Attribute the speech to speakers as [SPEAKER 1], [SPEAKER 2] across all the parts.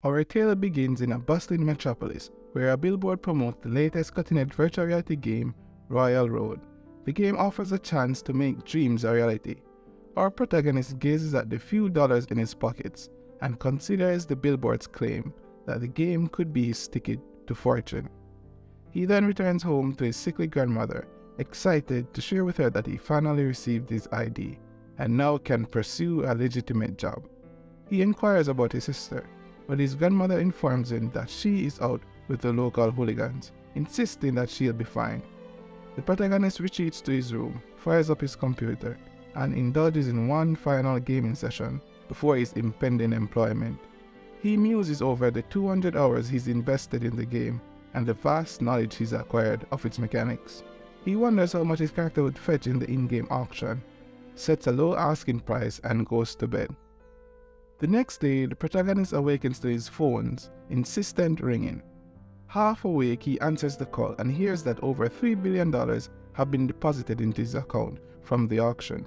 [SPEAKER 1] Our tale begins in a bustling metropolis where a billboard promotes the latest cutting-edge virtual reality game, Royal Road. The game offers a chance to make dreams a reality. Our protagonist gazes at the few dollars in his pockets and considers the billboard's claim that the game could be his ticket to fortune. He then returns home to his sickly grandmother, excited to share with her that he finally received his ID and now can pursue a legitimate job. He inquires about his sister, but his grandmother informs him that she is out with the local hooligans, insisting that she'll be fine. The protagonist retreats to his room, fires up his computer, and indulges in one final gaming session before his impending employment. He muses over the 200 hours he's invested in the game and the vast knowledge he's acquired of its mechanics. He wonders how much his character would fetch in the in-game auction, sets a low asking price, and goes to bed. The next day, the protagonist awakens to his phone's insistent ringing. Half awake, he answers the call and hears that over $3 billion have been deposited into his account from the auction.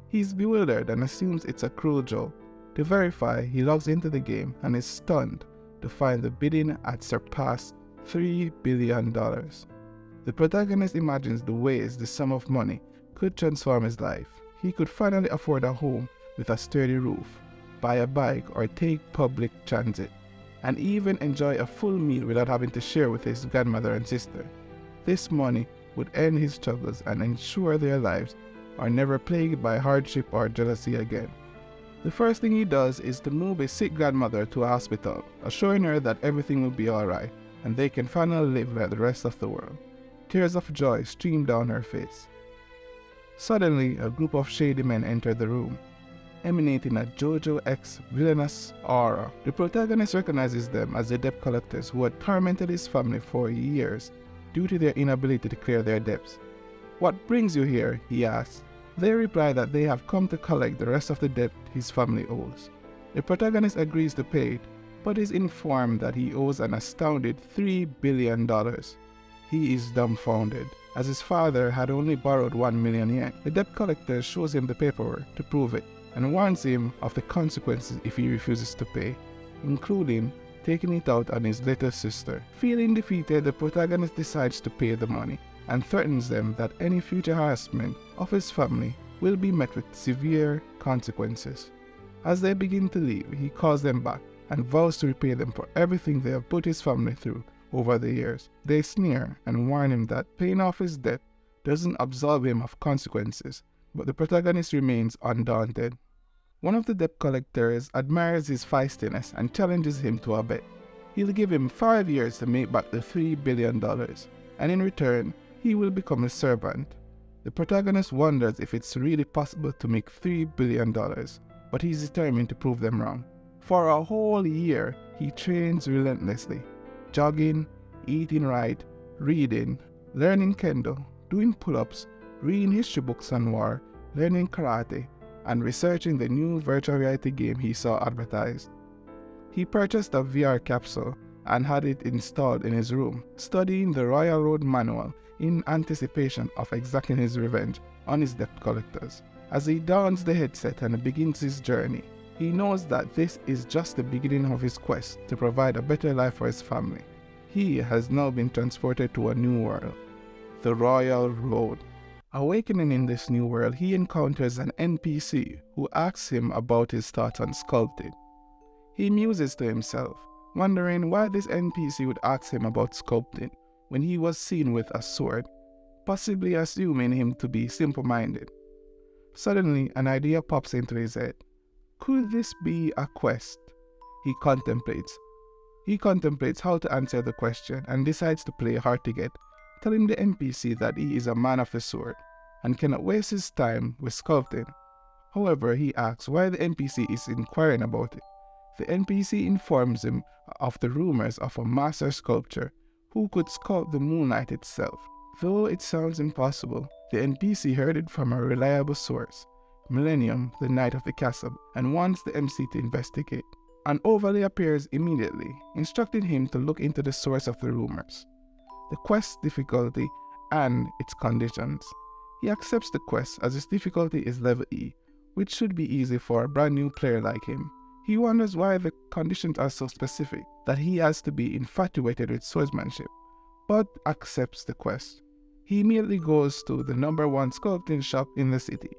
[SPEAKER 1] He's bewildered and assumes it's a cruel joke. To verify, he logs into the game and is stunned to find the bidding had surpassed $3 billion. The protagonist imagines the ways the sum of money could transform his life. He could finally afford a home with a sturdy roof, buy a bike or take public transit, and even enjoy a full meal without having to share with his grandmother and sister. This money would end his struggles and ensure their lives are never plagued by hardship or jealousy again. The first thing he does is to move his sick grandmother to a hospital, assuring her that everything will be alright and they can finally live like the rest of the world. Tears of joy stream down her face. Suddenly, a group of shady men enter the room, emanating a JoJo-esque villainous aura. The protagonist recognizes them as the debt collectors who had tormented his family for years due to their inability to clear their debts. "What brings you here?" he asks. They reply that they have come to collect the rest of the debt his family owes. The protagonist agrees to pay it, but is informed that he owes an astounded $3 billion. He is dumbfounded, as his father had only borrowed 1 million yen. The debt collector shows him the paperwork to prove it, and warns him of the consequences if he refuses to pay, including taking it out on his little sister. Feeling defeated, the protagonist decides to pay the money, and threatens them that any future harassment of his family will be met with severe consequences. As they begin to leave, he calls them back and vows to repay them for everything they have put his family through over the years. They sneer and warn him that paying off his debt doesn't absolve him of consequences, but the protagonist remains undaunted. One of the debt collectors admires his feistiness and challenges him to a bet. He'll give him 5 years to make back the $3 billion, and in return, he will become his servant. The protagonist wonders if it's really possible to make $3 billion, but he's determined to prove them wrong. For a whole year, he trains relentlessly, jogging, eating right, reading, learning kendo, doing pull-ups, reading history books on war, learning karate, and researching the new virtual reality game he saw advertised. He purchased a VR capsule and had it installed in his room, studying the Royal Road manual in anticipation of exacting his revenge on his debt collectors. As he dons the headset and begins his journey, he knows that this is just the beginning of his quest to provide a better life for his family. He has now been transported to a new world, the Royal Road. Awakening in this new world, he encounters an NPC who asks him about his thoughts on sculpting. He muses to himself, wondering why this NPC would ask him about sculpting when he was seen with a sword, possibly assuming him to be simple-minded. Suddenly, an idea pops into his head. Could this be a quest? He contemplates how to answer the question and decides to play hard to get, telling the NPC that he is a man of the sword and cannot waste his time with sculpting. However, he asks why the NPC is inquiring about it. The NPC informs him of the rumors of a master sculptor who could sculpt the moonlight itself. Though it sounds impossible, the NPC heard it from a reliable source, Millennium, the knight of the castle, and wants the MC to investigate. An overlay appears immediately, instructing him to look into the source of the rumors, the quest's difficulty, and its conditions. He accepts the quest as his difficulty is level E, which should be easy for a brand new player like him. He wonders why the conditions are so specific that he has to be infatuated with swordsmanship, but accepts the quest. He immediately goes to the #1 sculpting shop in the city,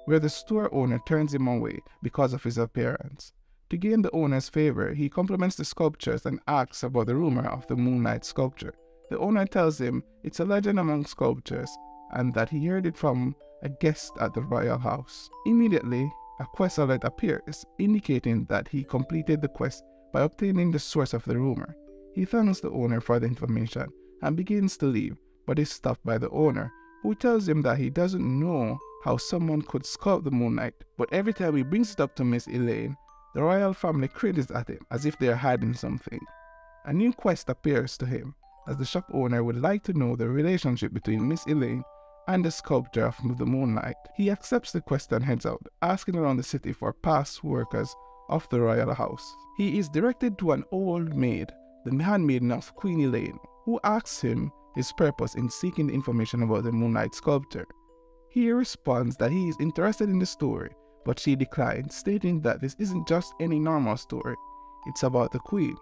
[SPEAKER 1] where the store owner turns him away because of his appearance. To gain the owner's favor, he compliments the sculptures and asks about the rumor of the moonlight sculpture. The owner tells him it's a legend among sculptors and that he heard it from a guest at the royal house. Immediately, a quest alert appears, indicating that he completed the quest by obtaining the source of the rumor. He thanks the owner for the information and begins to leave, but is stopped by the owner, who tells him that he doesn't know how someone could sculpt the moonlight, but every time he brings it up to Miss Elaine, the royal family cringes at him as if they are hiding something. A new quest appears to him, as the shop owner would like to know the relationship between Miss Elaine and the sculptor of the moonlight. He accepts the quest and heads out, asking around the city for past workers of the royal house. He is directed to an old maid, the handmaiden of Queen Elaine, who asks him his purpose in seeking the information about the moonlight sculptor. He responds that he is interested in the story, but she declines, stating that this isn't just any normal story, it's about the queen.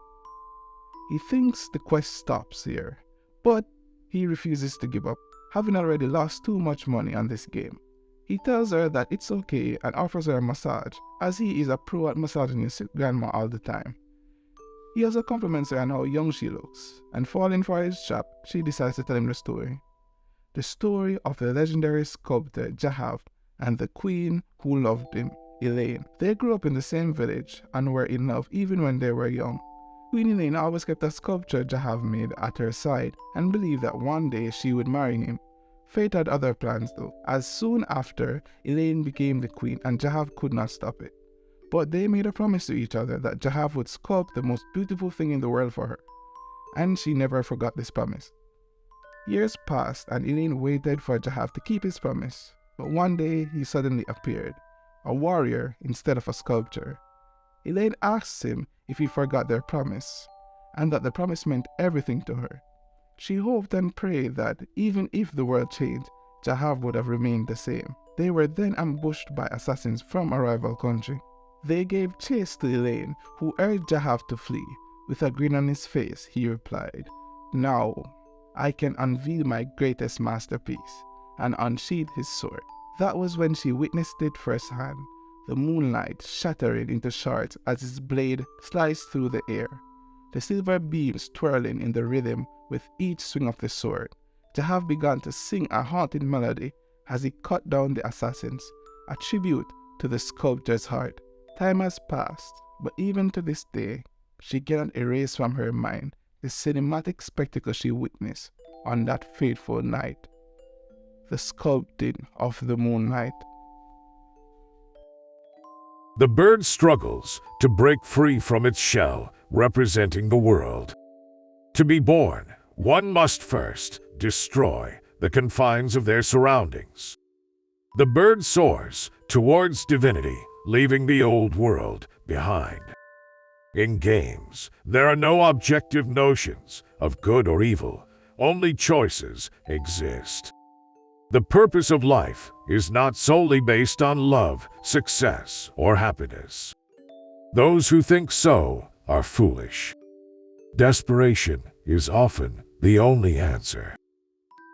[SPEAKER 1] He thinks the quest stops here, but he refuses to give up, having already lost too much money on this game. He tells her that it's okay and offers her a massage, as he is a pro at massaging his grandma all the time. He also compliments her on how young she looks, and falling for his trap, she decides to tell him the story. The story of the legendary sculptor Jahav and the queen who loved him, Elaine. They grew up in the same village and were in love even when they were young. Queen Elaine always kept a sculpture Jahav made at her side and believed that one day she would marry him. Fate had other plans though, as soon after Elaine became the queen and Jahav could not stop it. But they made a promise to each other that Jahav would sculpt the most beautiful thing in the world for her, and she never forgot this promise. Years passed and Elaine waited for Jahav to keep his promise, but one day he suddenly appeared, a warrior instead of a sculptor. Elaine asks him if he forgot their promise, and that the promise meant everything to her. She hoped and prayed that even if the world changed, Jahav would have remained the same. They were then ambushed by assassins from a rival country. They gave chase to Elaine, who urged Jahav to flee. With a grin on his face, he replied, "Now I can unveil my greatest masterpiece," and unsheathed his sword. That was when she witnessed it firsthand, the moonlight shattering into shards as his blade sliced through the air, the silver beams twirling in the rhythm with each swing of the sword. Jahav began to sing a haunting melody as he cut down the assassins, a tribute to the sculptor's heart. Time has passed, but even to this day, she cannot erase from her mind the cinematic spectacle she witnessed on that fateful night. The sculpting of the moonlight.
[SPEAKER 2] The bird struggles to break free from its shell, representing the world. To be born, one must first destroy the confines of their surroundings. The bird soars towards divinity, leaving the old world behind. In games, there are no objective notions of good or evil, only choices exist. The purpose of life is not solely based on love, success, or happiness. Those who think so are foolish. Desperation is often the only answer.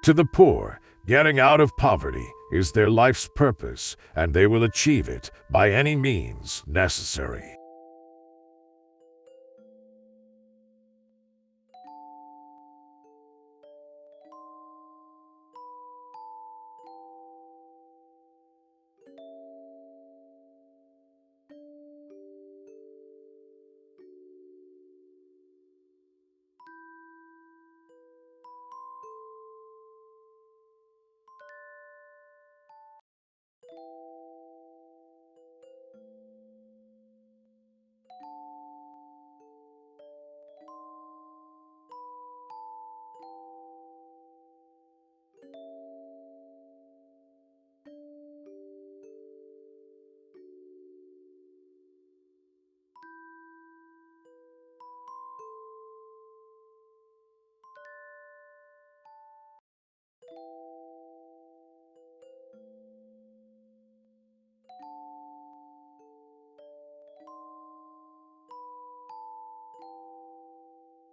[SPEAKER 2] To the poor, getting out of poverty is their life's purpose, and they will achieve it by any means necessary.